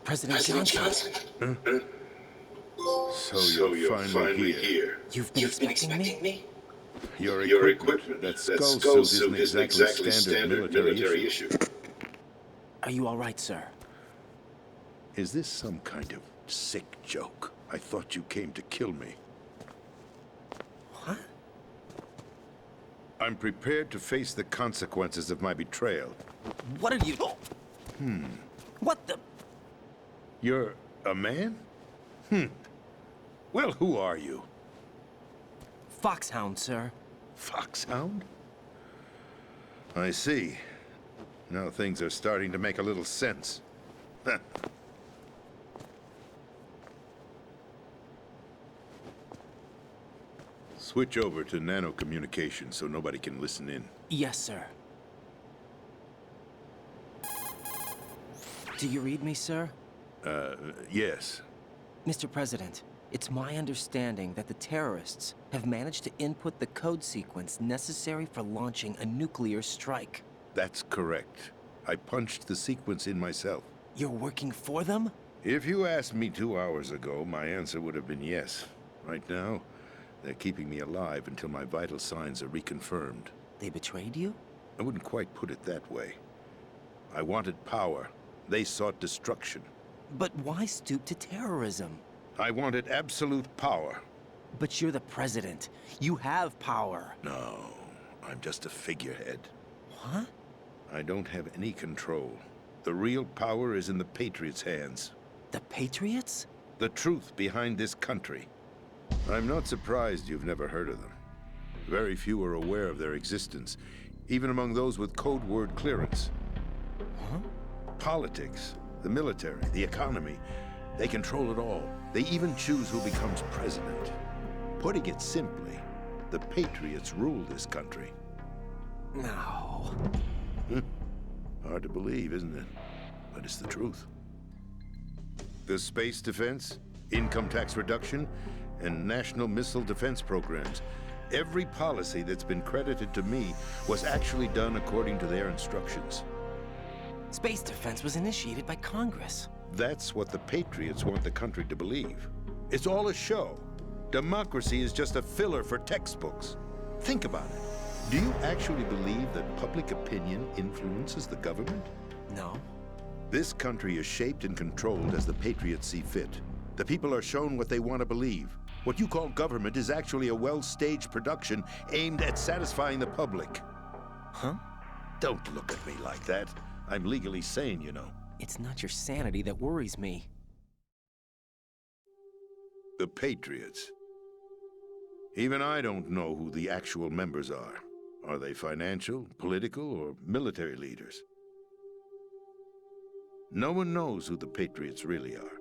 President Johnson. Huh? So you're finally here. You've been expecting me? Your Your equipment, that skull skull suit isn't exactly standard military issue. Are you all right, sir? Is this some kind of sick joke? I thought you came to kill me. What? I'm prepared to face the consequences of my betrayal. What are you... What the... You're a man? Well, who are you? Foxhound, sir. Foxhound? I see. Now things are starting to make a little sense. Switch over to nano communication so nobody can listen in. Yes, sir. Do you read me, sir? Yes. Mr. President, it's my understanding that the terrorists have managed to input the code sequence necessary for launching a nuclear strike. That's correct. I punched the sequence in myself. You're working for them? If you asked me 2 hours ago, my answer would have been yes. Right now, they're keeping me alive until my vital signs are reconfirmed. They betrayed you? I wouldn't quite put it that way. I wanted power. They sought destruction. But why stoop to terrorism? I wanted absolute power. But you're the president. You have power. No, I'm just a figurehead. What? I don't have any control. The real power is in the Patriots' hands. The Patriots? The truth behind this country. I'm not surprised you've never heard of them. Very few are aware of their existence, even among those with code word clearance. Huh? Politics, the military, the economy, they control it all. They even choose who becomes president. Putting it simply, the Patriots rule this country. No. Hard to believe, isn't it? But it's the truth. The space defense, income tax reduction, and national missile defense programs. Every policy that's been credited to me was actually done according to their instructions. Space defense was initiated by Congress. That's what the Patriots want the country to believe. It's all a show. Democracy is just a filler for textbooks. Think about it. Do you actually believe that public opinion influences the government? No. This country is shaped and controlled as the Patriots see fit. The people are shown what they want to believe. What you call government is actually a well-staged production aimed at satisfying the public. Huh? Don't look at me like that. I'm legally sane, you know. It's not your sanity that worries me. The Patriots. Even I don't know who the actual members are. Are they financial, political, or military leaders? No one knows who the Patriots really are.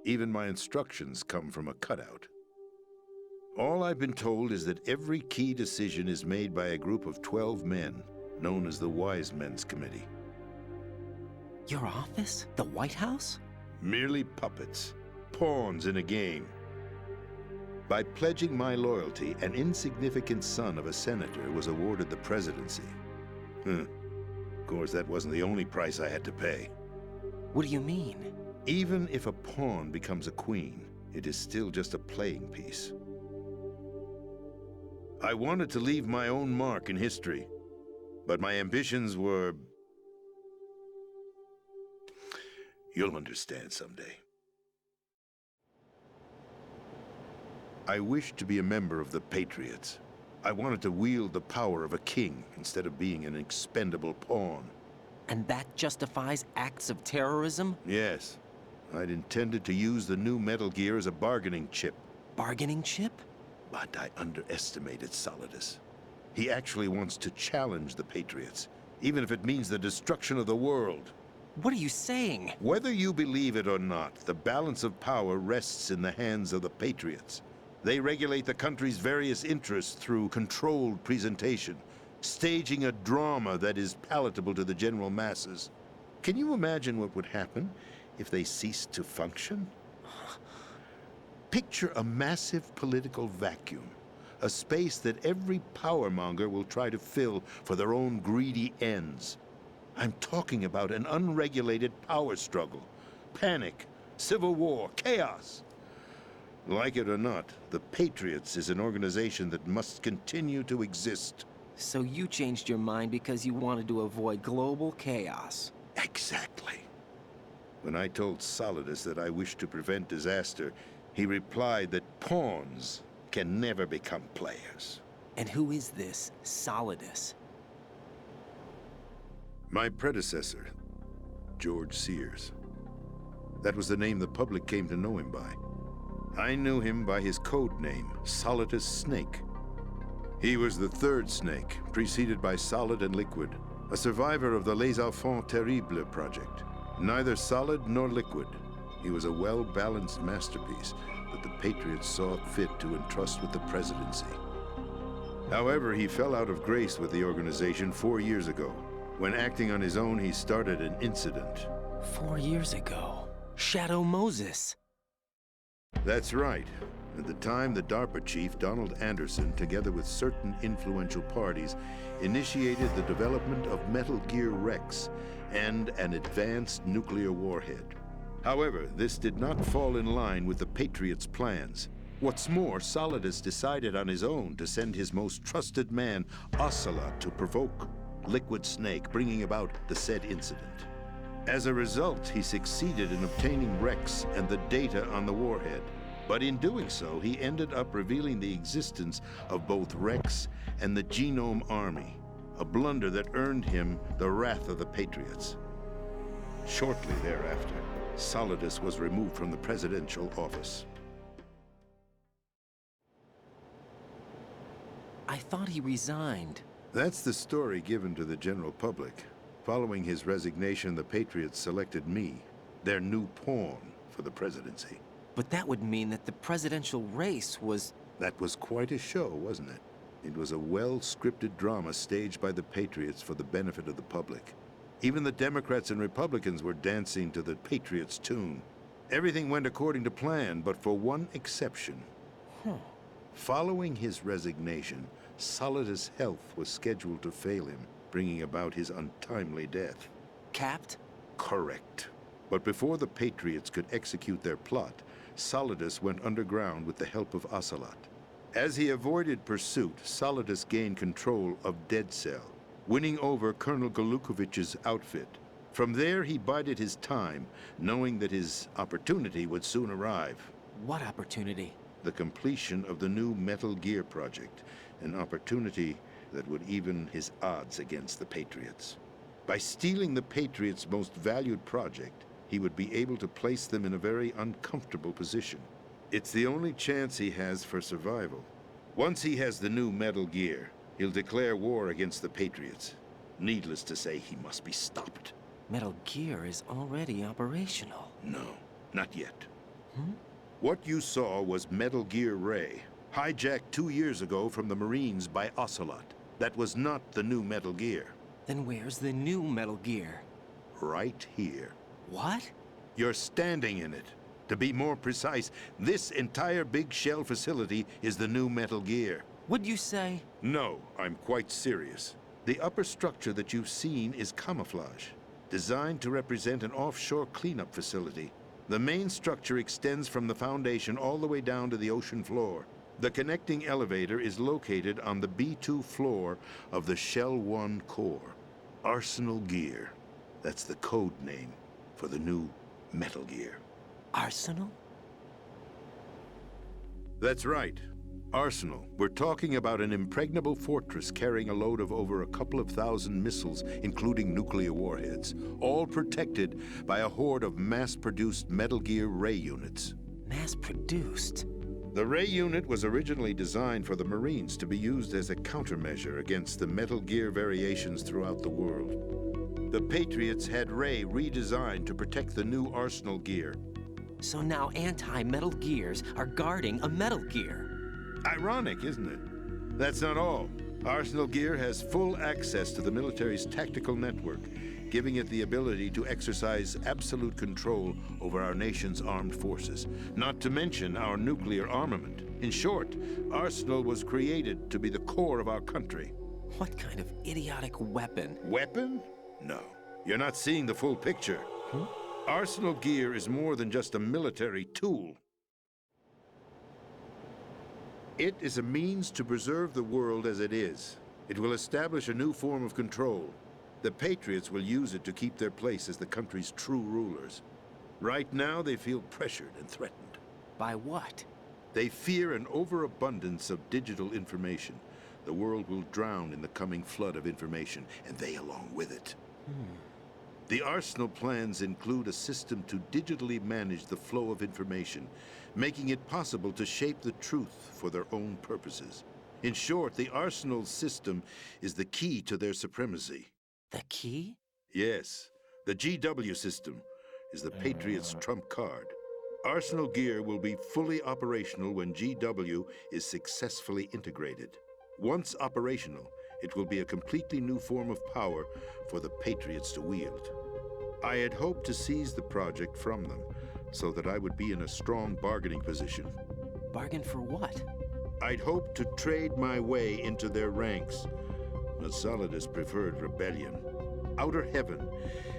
Even my instructions come from a cutout. All I've been told is that every key decision is made by a group of 12 men, known as the Wise Men's Committee. Your office? The White House? Merely puppets, pawns in a game. By pledging my loyalty, an insignificant son of a senator was awarded the presidency. Of course, that wasn't the only price I had to pay. What do you mean? Even if a pawn becomes a queen, it is still just a playing piece. I wanted to leave my own mark in history, but my ambitions were... You'll understand someday. I wished to be a member of the Patriots. I wanted to wield the power of a king instead of being an expendable pawn. And that justifies acts of terrorism? Yes. I'd intended to use the new Metal Gear as a bargaining chip. Bargaining chip? But I underestimated Solidus. He actually wants to challenge the Patriots, even if it means the destruction of the world. What are you saying? Whether you believe it or not, the balance of power rests in the hands of the Patriots. They regulate the country's various interests through controlled presentation, staging a drama that is palatable to the general masses. Can you imagine what would happen if they ceased to function? Picture a massive political vacuum, a space that every powermonger will try to fill for their own greedy ends. I'm talking about an unregulated power struggle, panic, civil war, chaos. Like it or not, the Patriots is an organization that must continue to exist. So you changed your mind because you wanted to avoid global chaos. Exactly. When I told Solidus that I wished to prevent disaster, he replied that pawns can never become players. And who is this Solidus? My predecessor, George Sears. That was the name the public came to know him by. I knew him by his code name, Solidus Snake. He was the third snake, preceded by Solid and Liquid, a survivor of the Les Enfants Terribles project. Neither solid nor liquid, he was a well-balanced masterpiece that the Patriots saw fit to entrust with the presidency. However, he fell out of grace with the organization 4 years ago. When acting on his own, he started an incident. 4 years ago. Shadow Moses. That's right. At the time, the DARPA chief, Donald Anderson, together with certain influential parties, initiated the development of Metal Gear Rex and an advanced nuclear warhead. However, this did not fall in line with the Patriots' plans. What's more, Solidus decided on his own to send his most trusted man, Ocelot, to provoke Liquid Snake, bringing about the said incident. As a result, he succeeded in obtaining Rex and the data on the warhead. But in doing so, he ended up revealing the existence of both Rex and the Genome Army, a blunder that earned him the wrath of the Patriots. Shortly thereafter, Solidus was removed from the presidential office. I thought he resigned. That's the story given to the general public. Following his resignation, the Patriots selected me, their new pawn, for the presidency. But that would mean that the presidential race was... That was quite a show, wasn't it? It was a well-scripted drama staged by the Patriots for the benefit of the public. Even the Democrats and Republicans were dancing to the Patriots' tune. Everything went according to plan, but for one exception. Following his resignation, Solidus' health was scheduled to fail him, bringing about his untimely death. Capped? Correct. But before the Patriots could execute their plot, Solidus went underground with the help of Ocelot. As he avoided pursuit, Solidus gained control of Dead Cell, winning over Colonel Golukovich's outfit. From there, he bided his time, knowing that his opportunity would soon arrive. What opportunity? The completion of the new Metal Gear project, an opportunity that would even his odds against the Patriots. By stealing the Patriots' most valued project, he would be able to place them in a very uncomfortable position. It's the only chance he has for survival. Once he has the new Metal Gear, he'll declare war against the Patriots. Needless to say, he must be stopped. Metal Gear is already operational. No, not yet. What you saw was Metal Gear Ray, hijacked 2 years ago from the Marines by Ocelot. That was not the new Metal Gear. Then where's the new Metal Gear? Right here. What? You're standing in it. To be more precise, this entire big shell facility is the new Metal Gear. What'd you say? No, I'm quite serious. The upper structure that you've seen is camouflage, designed to represent an offshore cleanup facility. The main structure extends from the foundation all the way down to the ocean floor. The connecting elevator is located on the B2 floor of the Shell 1 core. Arsenal Gear. That's the code name for the new Metal Gear. Arsenal? That's right. Arsenal. We're talking about an impregnable fortress carrying a load of over a couple of thousand missiles, including nuclear warheads, all protected by a horde of mass-produced Metal Gear Ray units. Mass-produced? The Ray unit was originally designed for the Marines to be used as a countermeasure against the Metal Gear variations throughout the world. The Patriots had Ray redesigned to protect the new Arsenal Gear. So now anti-Metal Gears are guarding a Metal Gear. Ironic, isn't it? That's not all. Arsenal Gear has full access to the military's tactical network, giving it the ability to exercise absolute control over our nation's armed forces, not to mention our nuclear armament. In short, Arsenal was created to be the core of our country. What kind of idiotic weapon? Weapon? No. You're not seeing the full picture. Arsenal gear is more than just a military tool. It is a means to preserve the world as it is. It will establish a new form of control. The Patriots will use it to keep their place as the country's true rulers. Right now, they feel pressured and threatened. By what? They fear an overabundance of digital information. The world will drown in the coming flood of information, and they along with it. The Arsenal plans include a system to digitally manage the flow of information, making it possible to shape the truth for their own purposes. In short, the Arsenal system is the key to their supremacy. The key? Yes, the GW system is the Patriots' trump card. Arsenal gear will be fully operational when GW is successfully integrated. Once operational, it will be a completely new form of power for the Patriots to wield. I had hoped to seize the project from them, so that I would be in a strong bargaining position. Bargain for what? I'd hoped to trade my way into their ranks, but Solidus preferred rebellion. Outer Heaven,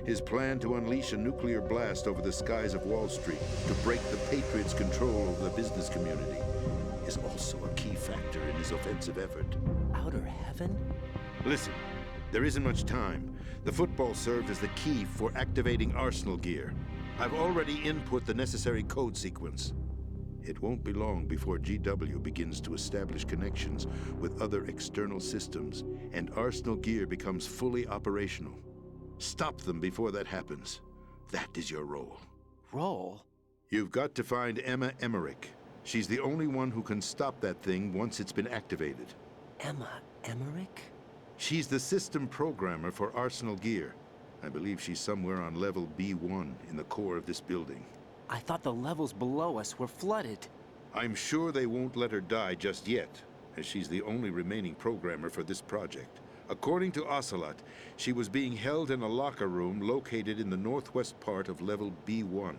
his plan to unleash a nuclear blast over the skies of Wall Street to break the Patriots' control over the business community, is also a key factor in his offensive effort. Outer Heaven? Listen, there isn't much time. The football served as the key for activating Arsenal gear. I've already input the necessary code sequence. It won't be long before GW begins to establish connections with other external systems, and Arsenal gear becomes fully operational. Stop them before that happens. That is your role. Role? You've got to find Emma Emmerich. She's the only one who can stop that thing once it's been activated. Emma Emmerich? She's the system programmer for Arsenal gear. I believe she's somewhere on level B1 in the core of this building. I thought the levels below us were flooded. I'm sure they won't let her die just yet, as she's the only remaining programmer for this project. According to Ocelot, she was being held in a locker room located in the northwest part of level B1.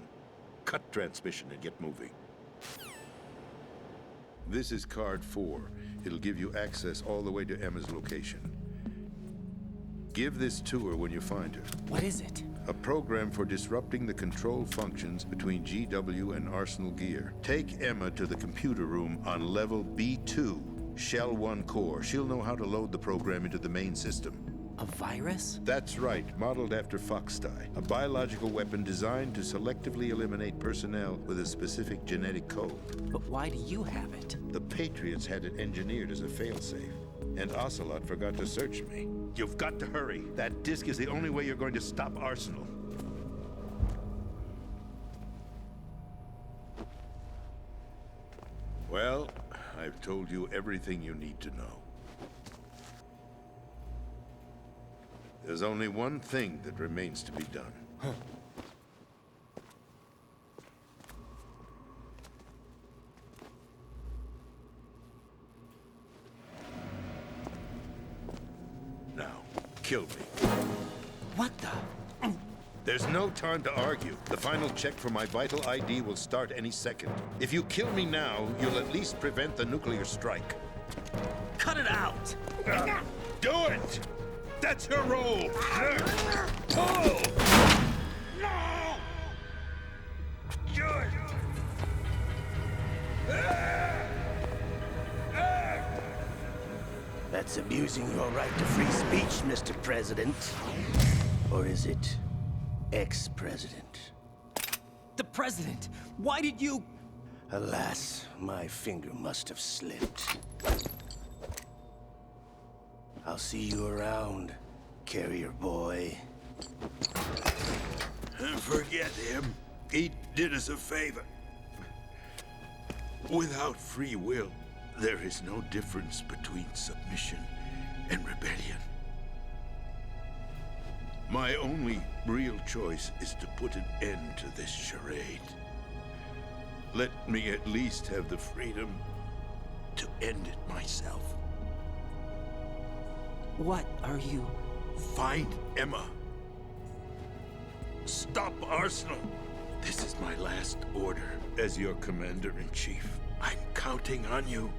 Cut transmission and get moving. This is card 4. It'll give you access all the way to Emma's location. Give this to her when you find her. What is it? A program for disrupting the control functions between GW and Arsenal gear. Take Emma to the computer room on level B2, Shell 1 core. She'll know how to load the program into the main system. A virus? That's right, modeled after Foxdie, a biological weapon designed to selectively eliminate personnel with a specific genetic code. But why do you have it? The Patriots had it engineered as a failsafe, and Ocelot forgot to search me. You've got to hurry. That disk is the only way you're going to stop Arsenal. Well, I've told you everything you need to know. There's only one thing that remains to be done. Now, kill me. What the? There's no time to argue. The final check for my vital ID will start any second. If you kill me now, you'll at least prevent the nuclear strike. Cut it out! Do it! That's her role! Pull! No! Good! That's abusing your right to free speech, Mr. President. Or is it ex-president? The president! Why did you... Alas, my finger must have slipped. I'll see you around, carrier boy. Forget him. He did us a favor. Without free will, there is no difference between submission and rebellion. My only real choice is to put an end to this charade. Let me at least have the freedom to end it myself. What are you... Find Emma. Stop Arsenal. This is my last order as your commander-in-chief. I'm counting on you.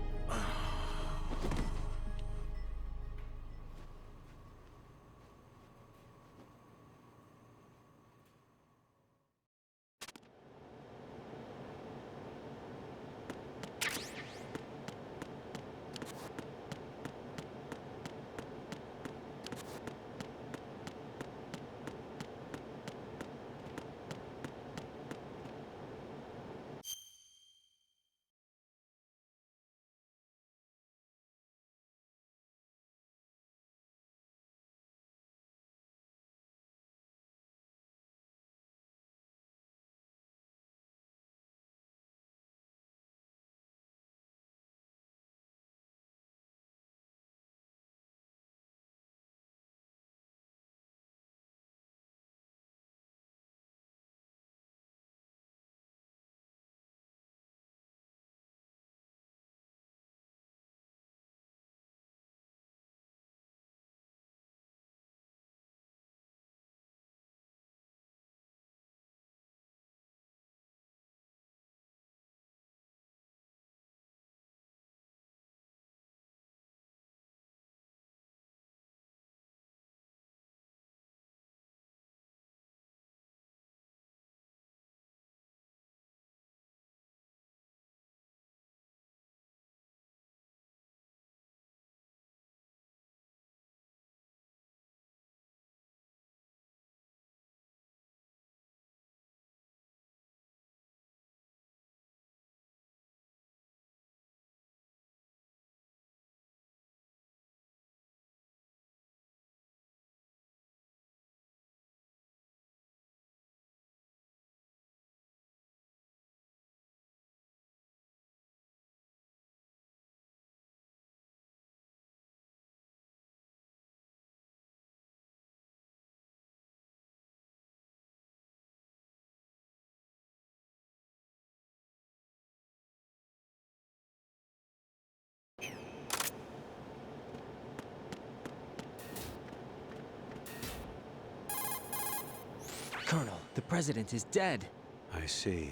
Colonel, the President is dead. I see.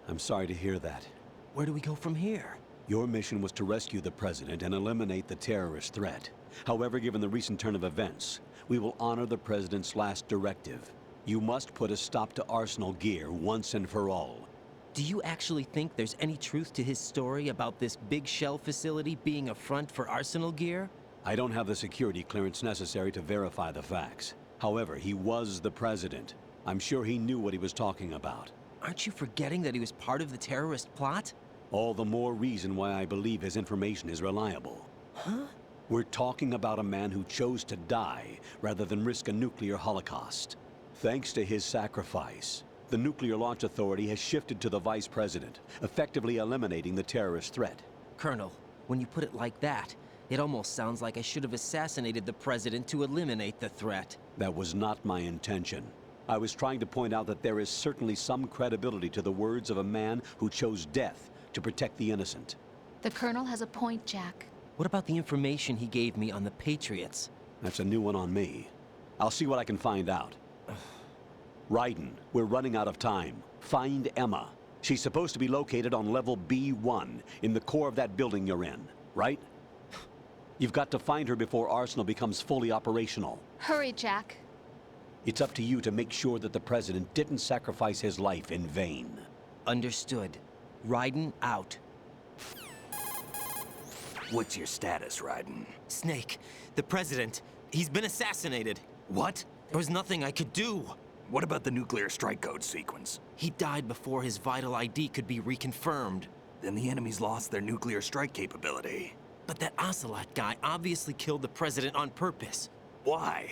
I'm sorry to hear that. Where do we go from here? Your mission was to rescue the President and eliminate the terrorist threat. However, given the recent turn of events, we will honor the President's last directive. You must put a stop to Arsenal Gear once and for all. Do you actually think there's any truth to his story about this big shell facility being a front for Arsenal Gear? I don't have the security clearance necessary to verify the facts. However, he was the President. I'm sure he knew what he was talking about. Aren't you forgetting that he was part of the terrorist plot? All the more reason why I believe his information is reliable. Huh? We're talking about a man who chose to die rather than risk a nuclear holocaust. Thanks to his sacrifice, the Nuclear Launch Authority has shifted to the Vice President, effectively eliminating the terrorist threat. Colonel, when you put it like that, it almost sounds like I should have assassinated the President to eliminate the threat. That was not my intention. I was trying to point out that there is certainly some credibility to the words of a man who chose death to protect the innocent. The Colonel has a point, Jack. What about the information he gave me on the Patriots? That's a new one on me. I'll see what I can find out. Raiden, we're running out of time. Find Emma. She's supposed to be located on level B1, in the core of that building you're in, right? You've got to find her before Arsenal becomes fully operational. Hurry, Jack. It's up to you to make sure that the President didn't sacrifice his life in vain. Understood. Raiden out. What's your status, Raiden? Snake, the President, he's been assassinated. What? There was nothing I could do. What about the nuclear strike code sequence? He died before his vital ID could be reconfirmed. Then the enemy's lost their nuclear strike capability. But that Ocelot guy obviously killed the President on purpose. Why?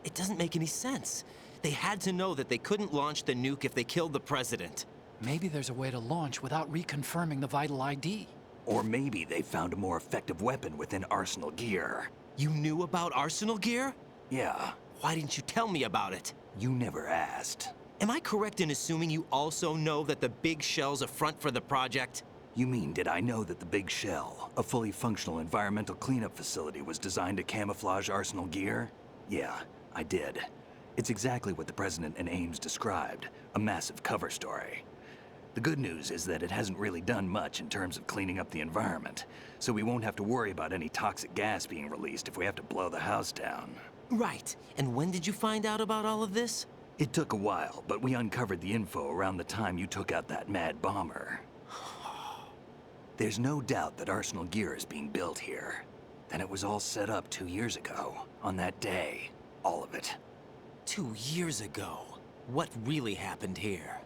It doesn't make any sense. They had to know that they couldn't launch the nuke if they killed the President. Maybe there's a way to launch without reconfirming the vital ID. Or maybe they found a more effective weapon within Arsenal Gear. You knew about Arsenal Gear? Yeah, Why didn't you tell me about it? you never asked. Am I correct in assuming you also know that the big shell's a front for the project? You mean, did I know that the Big Shell, a fully functional environmental cleanup facility, was designed to camouflage Arsenal Gear? Yeah, I did. It's exactly what the President and Ames described, a massive cover story. The good news is that it hasn't really done much in terms of cleaning up the environment, so we won't have to worry about any toxic gas being released if we have to blow the house down. Right. And when did you find out about all of this? It took a while, but we uncovered the info around the time you took out that mad bomber. There's no doubt that Arsenal Gear is being built here. And it was all set up 2 years ago, on that day. All of it. 2 years ago. What really happened here?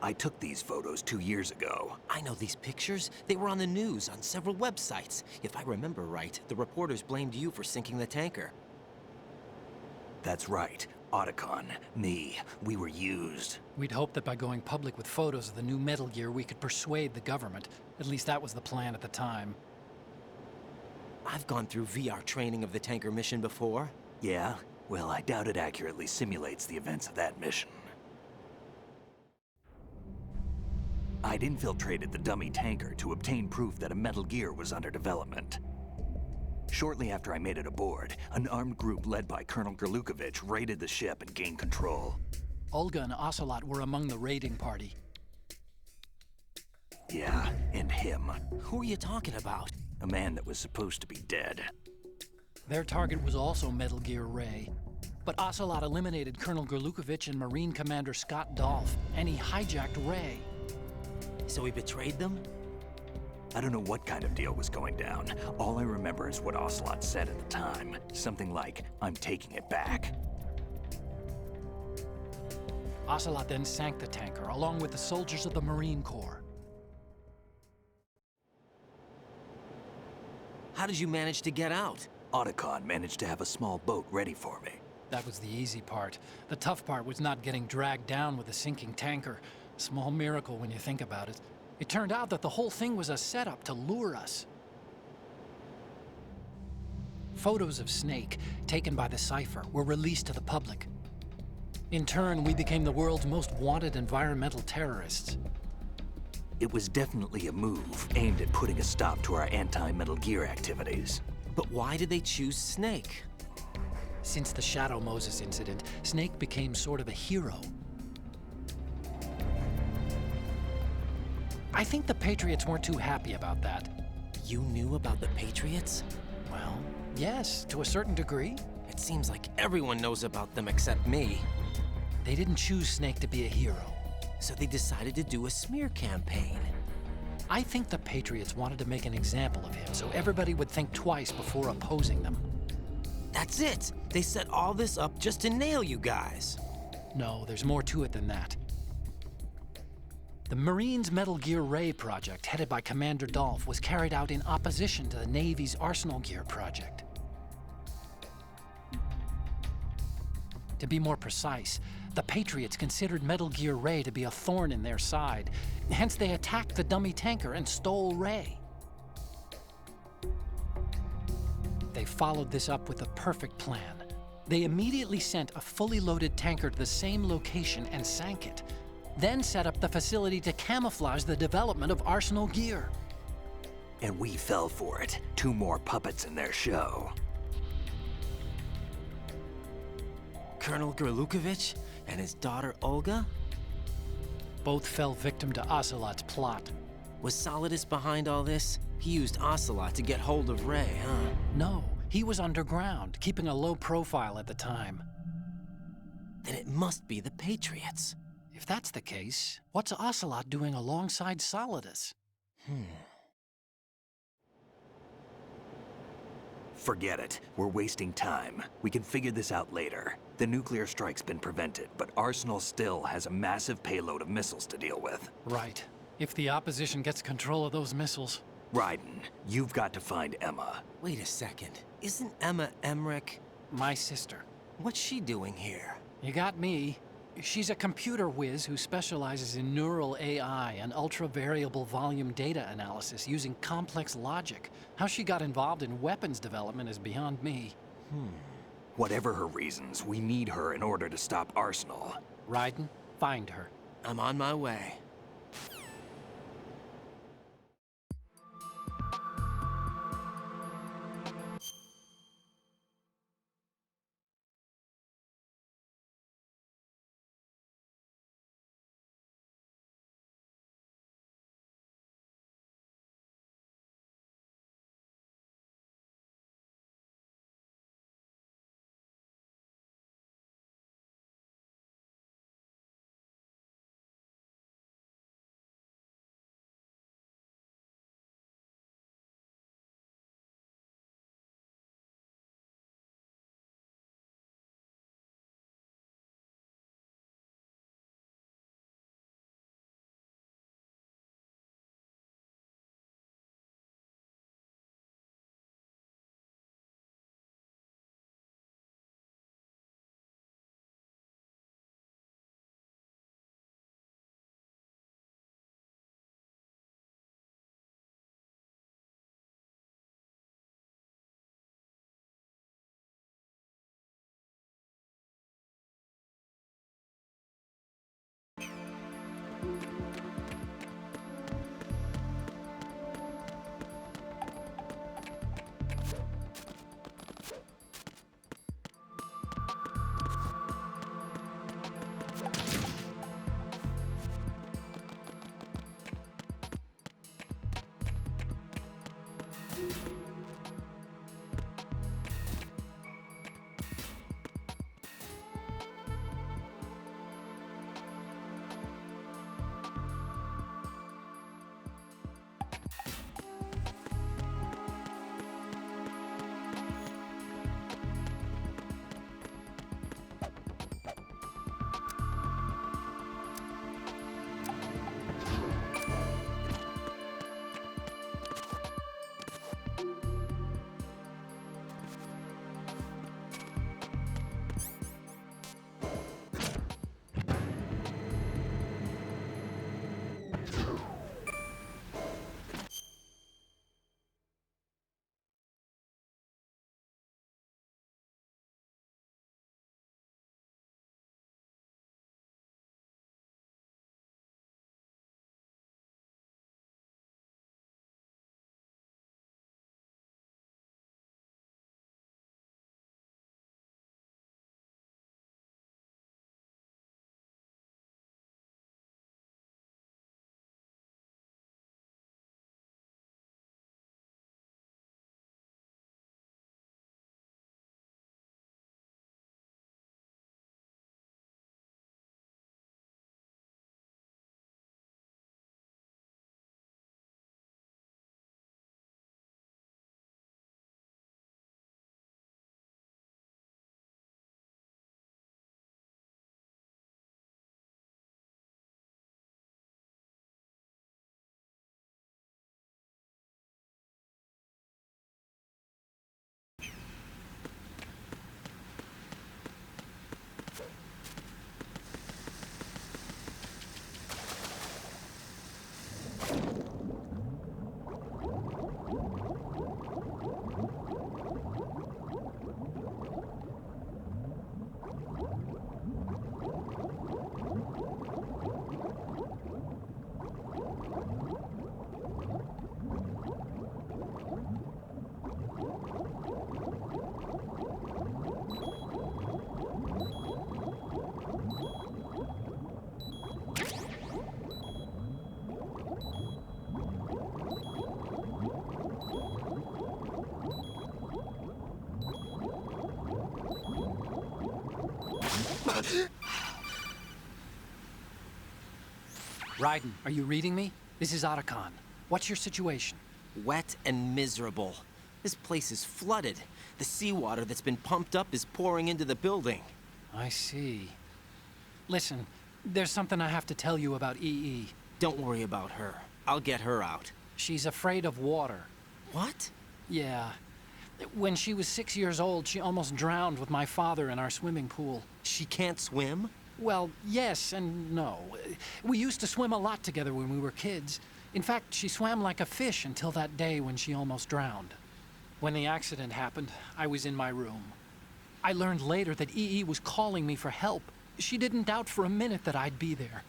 I took these photos 2 years ago. I know these pictures. They were on the news on several websites. If I remember right, the reporters blamed you for sinking the tanker. That's right. Otacon, me, we were used. We'd hoped that by going public with photos of the new Metal Gear, we could persuade the government. At least that was the plan at the time. I've gone through VR training of the tanker mission before. Yeah? Well, I doubt it accurately simulates the events of that mission. I'd infiltrated the dummy tanker to obtain proof that a Metal Gear was under development. Shortly after I made it aboard, an armed group led by Colonel Gerlukovich raided the ship and gained control. Olga and Ocelot were among the raiding party. Yeah, and him. Who are you talking about? A man that was supposed to be dead. Their target was also Metal Gear Ray. But Ocelot eliminated Colonel Gerlukovich and Marine Commander Scott Dolph, and he hijacked Ray. So he betrayed them? I don't know what kind of deal was going down. All I remember is what Ocelot said at the time. Something like, "I'm taking it back." Ocelot then sank the tanker, along with the soldiers of the Marine Corps. How did you manage to get out? Otacon managed to have a small boat ready for me. That was the easy part. The tough part was not getting dragged down with a sinking tanker. A small miracle when you think about it. It turned out that the whole thing was a setup to lure us. Photos of Snake, taken by the Cypher, were released to the public. In turn, we became the world's most wanted environmental terrorists. It was definitely a move aimed at putting a stop to our anti-Metal Gear activities. But why did they choose Snake? Since the Shadow Moses incident, Snake became sort of a hero. I think the Patriots weren't too happy about that. You knew about the Patriots? Well, yes, to a certain degree. It seems like everyone knows about them except me. They didn't choose Snake to be a hero. So they decided to do a smear campaign. I think the Patriots wanted to make an example of him so everybody would think twice before opposing them. That's it! They set all this up just to nail you guys. No, there's more to it than that. The Marines' Metal Gear Ray project, headed by Commander Dolph, was carried out in opposition to the Navy's Arsenal Gear project. To be more precise, the Patriots considered Metal Gear Ray to be a thorn in their side. Hence, they attacked the dummy tanker and stole Ray. They followed this up with a perfect plan. They immediately sent a fully loaded tanker to the same location and sank it, then set up the facility to camouflage the development of Arsenal Gear. And we fell for it. 2 more puppets in their show. Colonel Gerlukovich and his daughter Olga? Both fell victim to Ocelot's plot. Was Solidus behind all this? He used Ocelot to get hold of Ray, huh? No, he was underground, keeping a low profile at the time. Then it must be the Patriots. If that's the case, what's Ocelot doing alongside Solidus? Forget it. We're wasting time. We can figure this out later. The nuclear strike's been prevented, but Arsenal still has a massive payload of missiles to deal with. Right. If the opposition gets control of those missiles. Raiden, you've got to find Emma. Wait a second. Isn't Emma Emmerich? My sister. What's she doing here? You got me. She's a computer whiz who specializes in neural AI and ultra-variable volume data analysis using complex logic. How she got involved in weapons development is beyond me. Whatever her reasons, we need her in order to stop Arsenal. Raiden, find her. I'm on my way. Raiden, are you reading me? This is Otacon. What's your situation? Wet and miserable. This place is flooded. The seawater that's been pumped up is pouring into the building. I see. Listen, there's something I have to tell you about EE. Don't worry about her. I'll get her out. She's afraid of water. What? Yeah. When she was 6 years old, she almost drowned with my father in our swimming pool. She can't swim? Well, yes and no. We used to swim a lot together when we were kids. In fact, she swam like a fish until that day when she almost drowned. When the accident happened, I was in my room. I learned later that EE was calling me for help. She didn't doubt for a minute that I'd be there.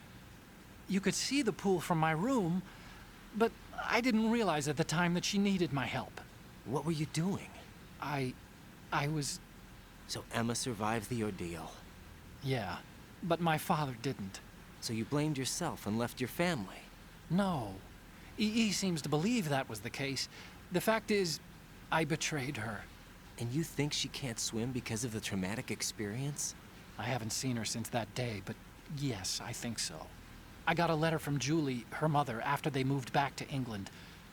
You could see the pool from my room, but I didn't realize at the time that she needed my help. What were you doing? I was... So Emma survived the ordeal. Yeah, but my father didn't. So you blamed yourself and left your family. No. EE seems to believe that was the case. The fact is, I betrayed her. And you think she can't swim because of the traumatic experience? I haven't seen her since that day, but yes, I think so. I got a letter from Julie, her mother, after they moved back to England.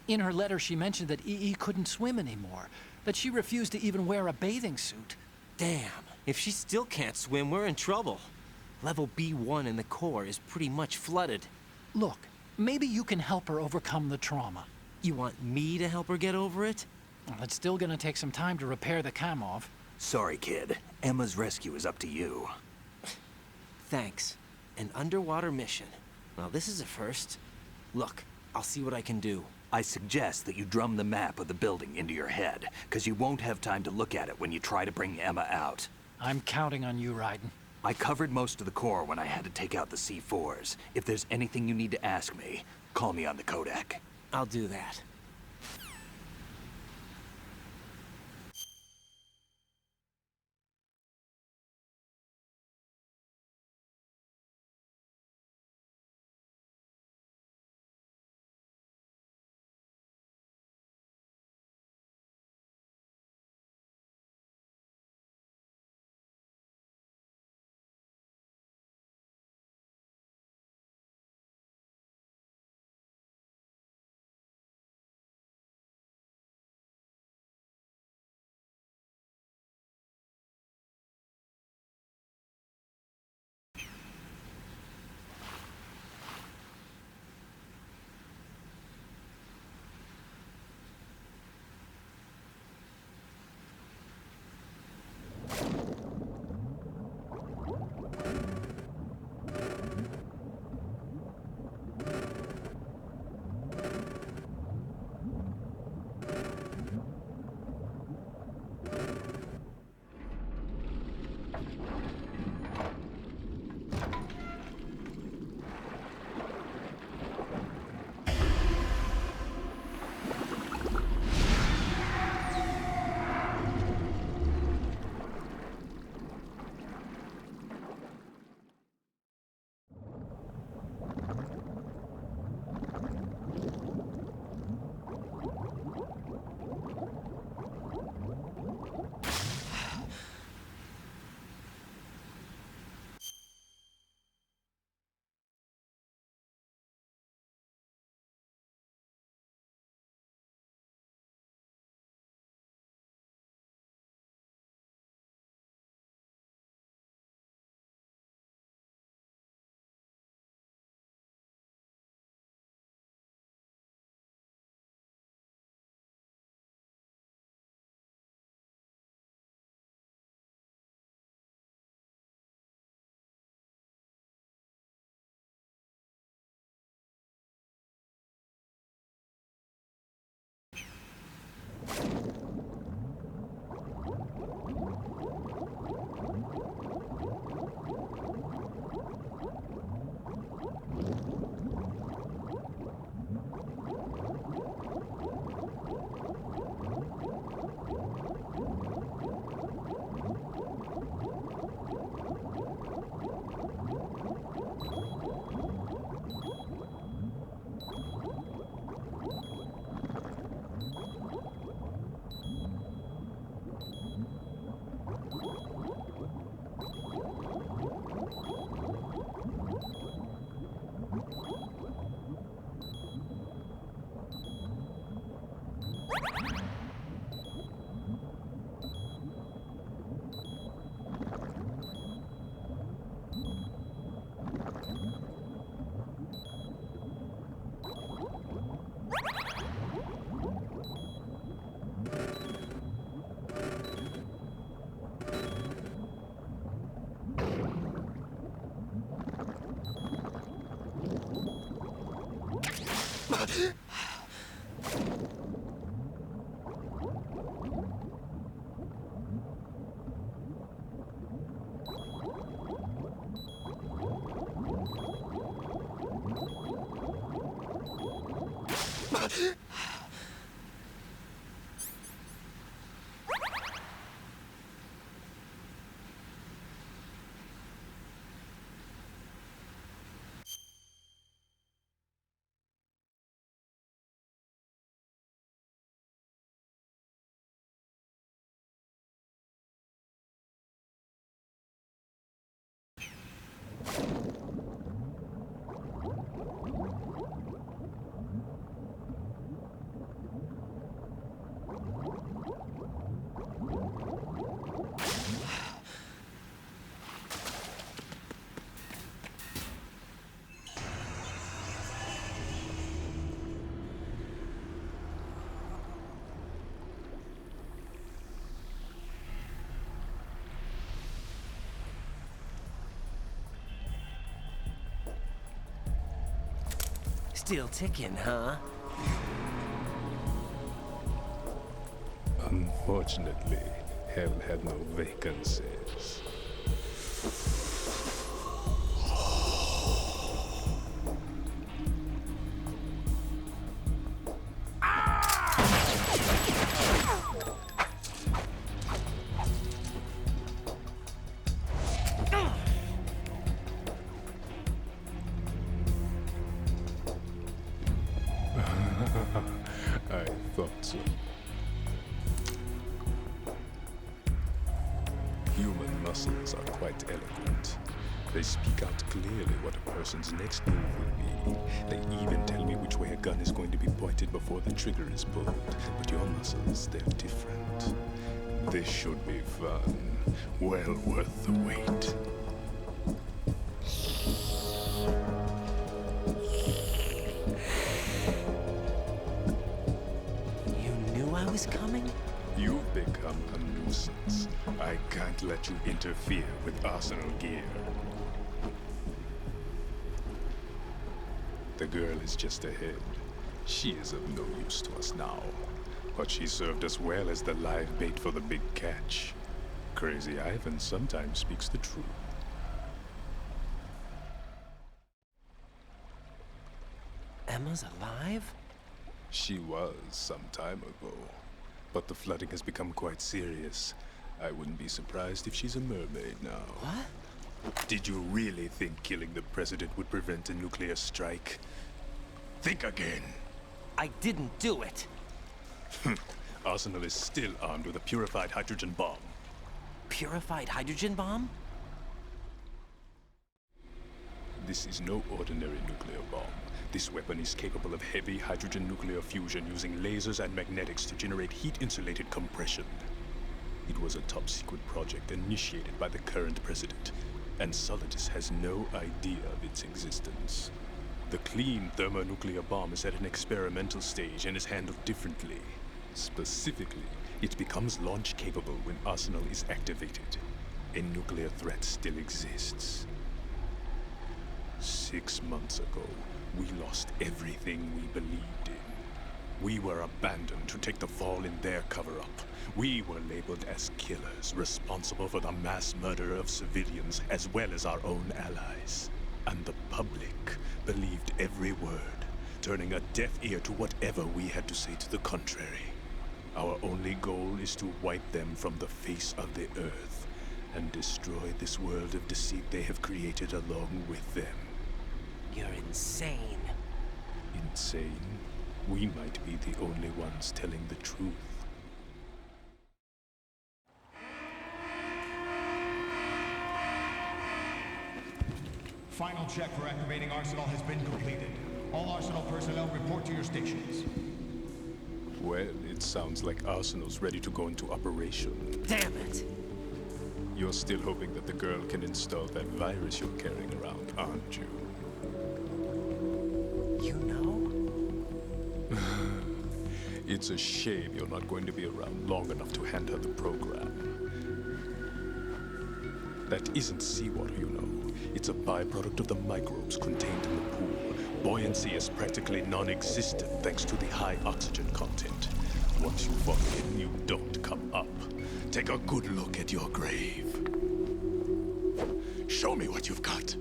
In her letter, she mentioned that EE couldn't swim anymore, that she refused to even wear a bathing suit. Damn, if she still can't swim, we're in trouble. Level B1 in the core is pretty much flooded. Look, maybe you can help her overcome the trauma. You want me to help her get over it? Well, it's still gonna take some time to repair the Kamov. Sorry, kid. Emma's rescue is up to you. Thanks. An underwater mission. Well, this is a first. Look, I'll see what I can do. I suggest that you drum the map of the building into your head, because you won't have time to look at it when you try to bring Emma out. I'm counting on you, Raiden. I covered most of the core when I had to take out the C4s. If there's anything you need to ask me, call me on the Kodak. I'll do that. Still ticking, huh? Unfortunately, hell had no vacancies. I thought so. Human muscles are quite eloquent. They speak out clearly what a person's next move will be. They even tell me which way a gun is going to be pointed before the trigger is pulled. But your muscles, they're different. This should be fun. Well worth the wait. I was coming? You've become a nuisance. I can't let you interfere with Arsenal gear. The girl is just ahead. She is of no use to us now. But she served us well as the live bait for the big catch. Crazy Ivan sometimes speaks the truth. Emma's alive? She was some time ago. But the flooding has become quite serious. I wouldn't be surprised if she's a mermaid now. What? Did you really think killing the president would prevent a nuclear strike? Think again. I didn't do it. Arsenal is still armed with a purified hydrogen bomb. Purified hydrogen bomb? This is no ordinary nuclear bomb. This weapon is capable of heavy hydrogen nuclear fusion using lasers and magnetics to generate heat-insulated compression. It was a top-secret project initiated by the current president, and Solidus has no idea of its existence. The clean thermonuclear bomb is at an experimental stage and is handled differently. Specifically, it becomes launch-capable when Arsenal is activated. A nuclear threat still exists. 6 months ago, we lost everything we believed in. We were abandoned to take the fall in their cover-up. We were labeled as killers, responsible for the mass murder of civilians as well as our own allies. And the public believed every word, turning a deaf ear to whatever we had to say to the contrary. Our only goal is to wipe them from the face of the earth and destroy this world of deceit they have created along with them. You're insane. Insane? We might be the only ones telling the truth. Final check for activating Arsenal has been completed. All Arsenal personnel report to your stations. Well, it sounds like Arsenal's ready to go into operation. Damn it! You're still hoping that the girl can install that virus you're carrying around, aren't you? You know? It's a shame you're not going to be around long enough to hand her the program. That isn't seawater, you know. It's a byproduct of the microbes contained in the pool. Buoyancy is practically non-existent thanks to the high oxygen content. Once you fall in, you don't come up. Take a good look at your grave. Show me what you've got.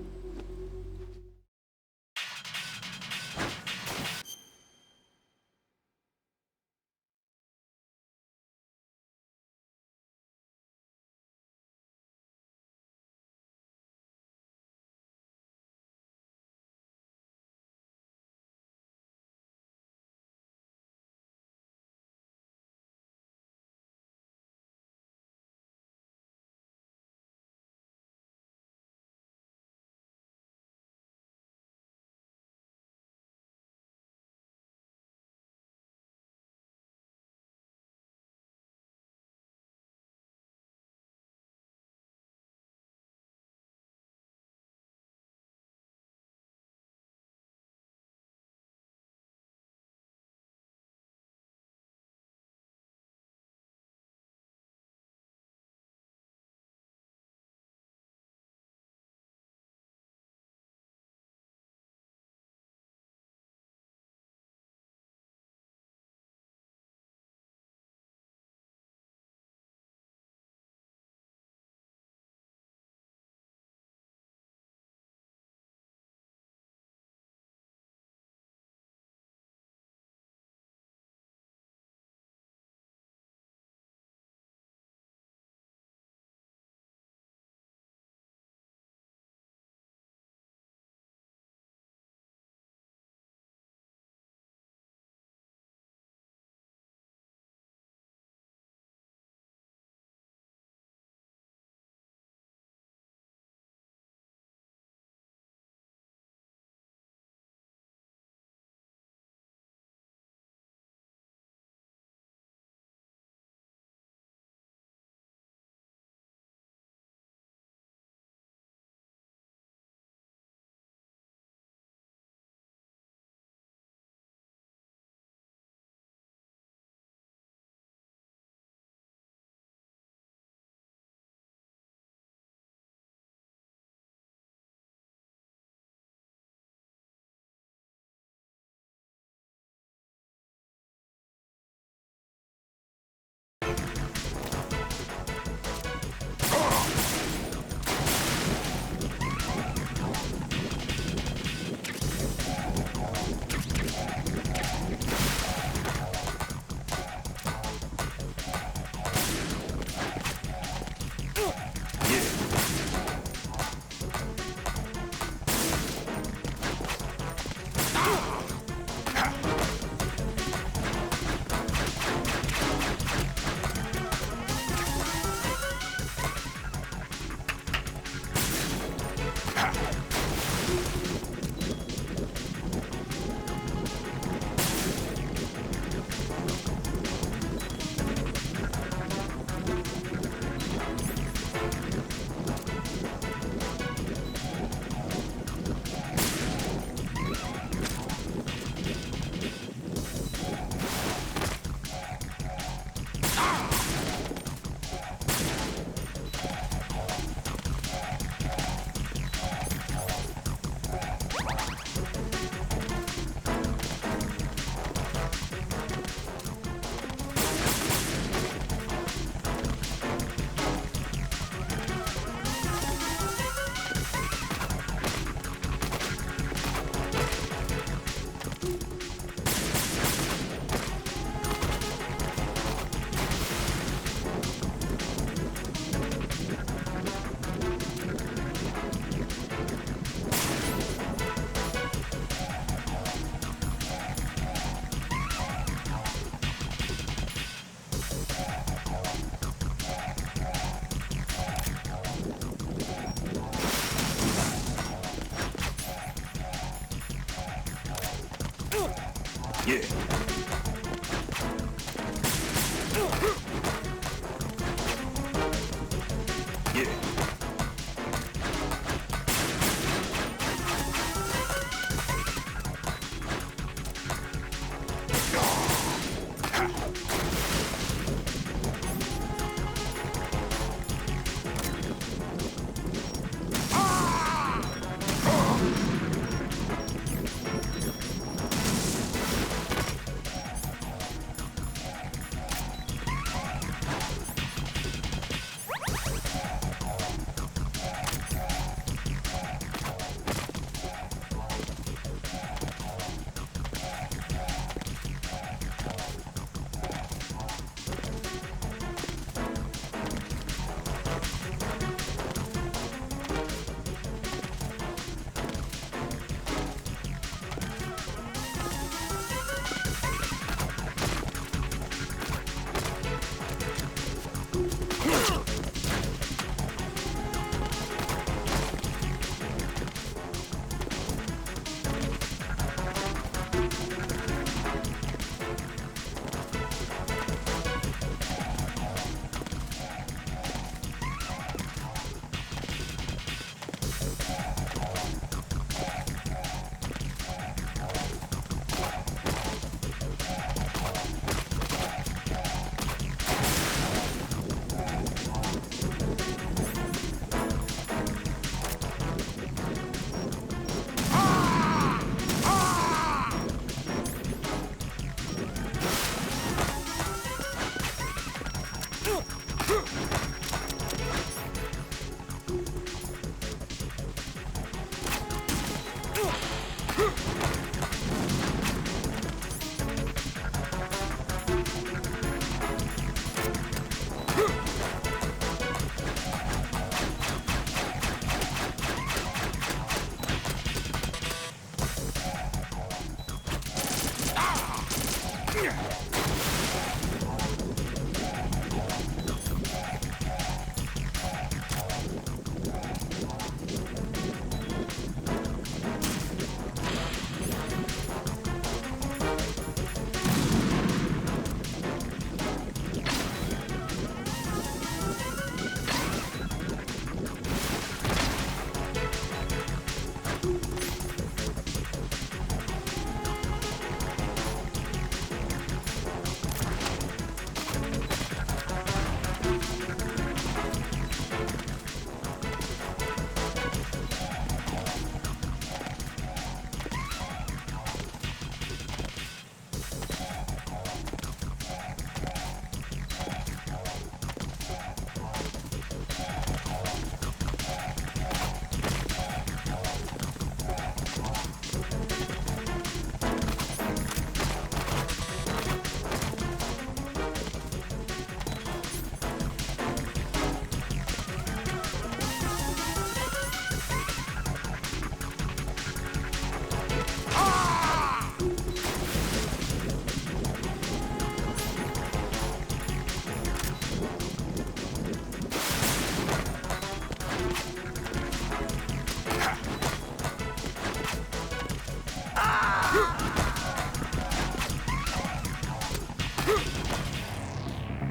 Yeah. Yeah.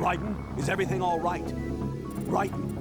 Raiden, is everything all right? Raiden?